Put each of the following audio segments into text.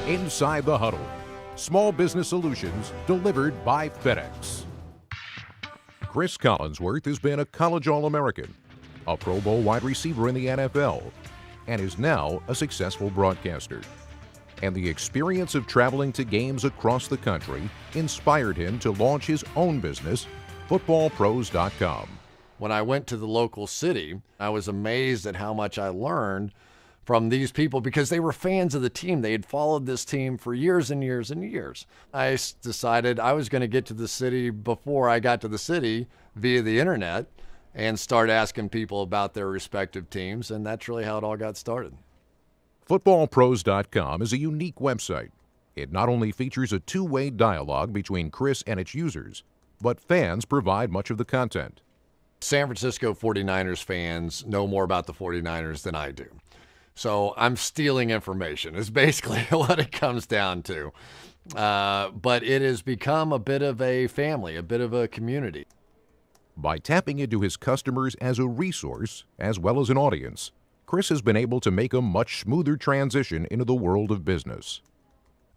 Inside the Huddle. Small business solutions delivered by FedEx. Cris Collinsworth has been a college All-American, a Pro Bowl wide receiver in the NFL, and is now a successful broadcaster. And the experience of traveling to games across the country inspired him to launch his own business, footballpros.com. When I went to the local city, I was amazed at how much I learned from these people because they were fans of the team. They had followed this team for years and years and years. I decided I was going to get to the city before I got to the city via the internet and start asking people about their respective teams, and that's really how it all got started. Footballpros.com is a unique website. It not only features a two-way dialogue between Cris and its users, but fans provide much of the content. San Francisco 49ers fans know more about the 49ers than I do. So I'm stealing information is basically what it comes down to. But it has become a bit of a family, a bit of a community. By tapping into his customers as a resource as well as an audience, Cris has been able to make a much smoother transition into the world of business.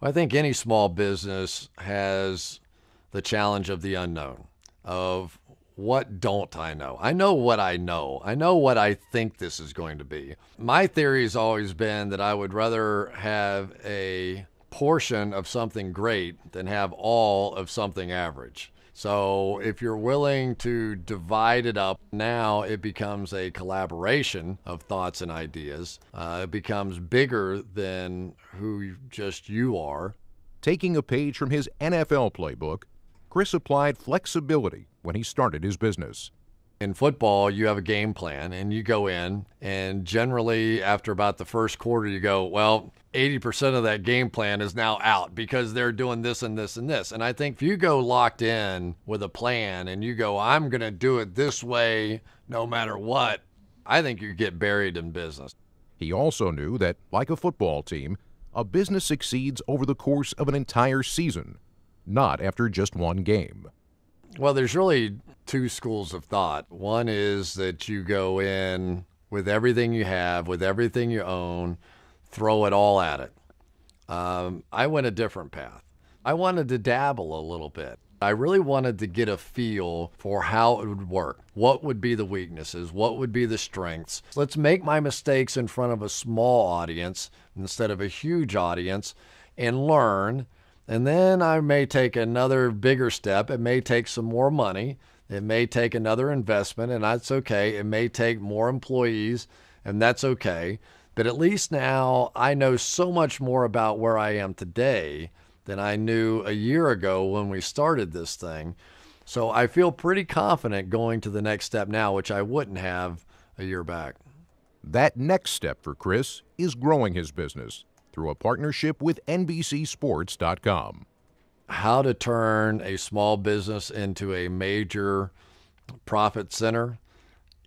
I think any small business has the challenge of the unknown, of what don't I know? I know what I know. I know what I think this is going to be. My theory has always been that I would rather have a portion of something great than have all of something average. So if you're willing to divide it up, now it becomes a collaboration of thoughts and ideas. It becomes bigger than who just you are. Taking a page from his NFL playbook, Cris applied flexibility when he started his business. In football, you have a game plan and you go in, and generally after about the first quarter, you go, well, 80% of that game plan is now out because they're doing this and this and this. And I think if you go locked in with a plan and you go, I'm going to do it this way no matter what, I think you get buried in business. He also knew that, like a football team, a business succeeds over the course of an entire season, not after just one game. Well, there's really two schools of thought. One is that you go in with everything you have, with everything you own, throw it all at it. I went a different path. I wanted to dabble a little bit. I really wanted to get a feel for how it would work. What would be the weaknesses? What would be the strengths? Let's make my mistakes in front of a small audience instead of a huge audience and learn. And then I may take another bigger step. It may take some more money. It may take another investment, and that's okay. It may take more employees, and that's okay. But at least now I know so much more about where I am today than I knew a year ago when we started this thing. So I feel pretty confident going to the next step now, which I wouldn't have a year back. That next step for Cris is growing his business through a partnership with NBCSports.com. How to turn a small business into a major profit center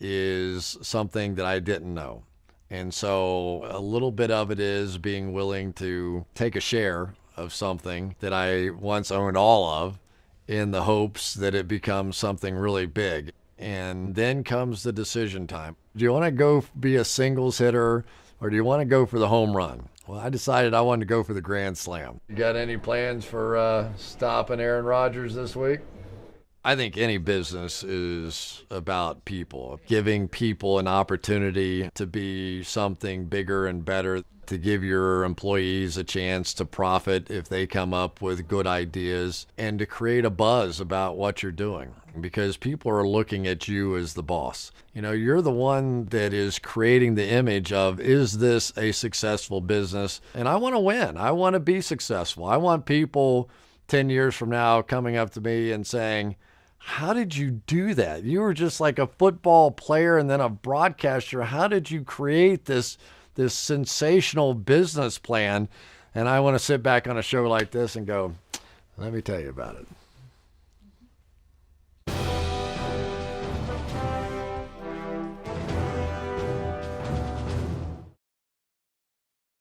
is something that I didn't know. And so a little bit of it is being willing to take a share of something that I once owned all of in the hopes that it becomes something really big. And then comes the decision time. Do you want to go be a singles hitter or do you want to go for the home run? Well, I decided I wanted to go for the grand slam. You got any plans for stopping Aaron Rodgers this week? I think any business is about people, giving people an opportunity to be something bigger and better, to give your employees a chance to profit if they come up with good ideas, and to create a buzz about what you're doing because people are looking at you as the boss. You know, you're the one that is creating the image of, is this a successful business? And I want to win. I want to be successful. I want people 10 years from now coming up to me and saying, how did you do that? You were just like a football player and then a broadcaster. How did you create this sensational business plan? And I want to sit back on a show like this and go, let me tell you about it.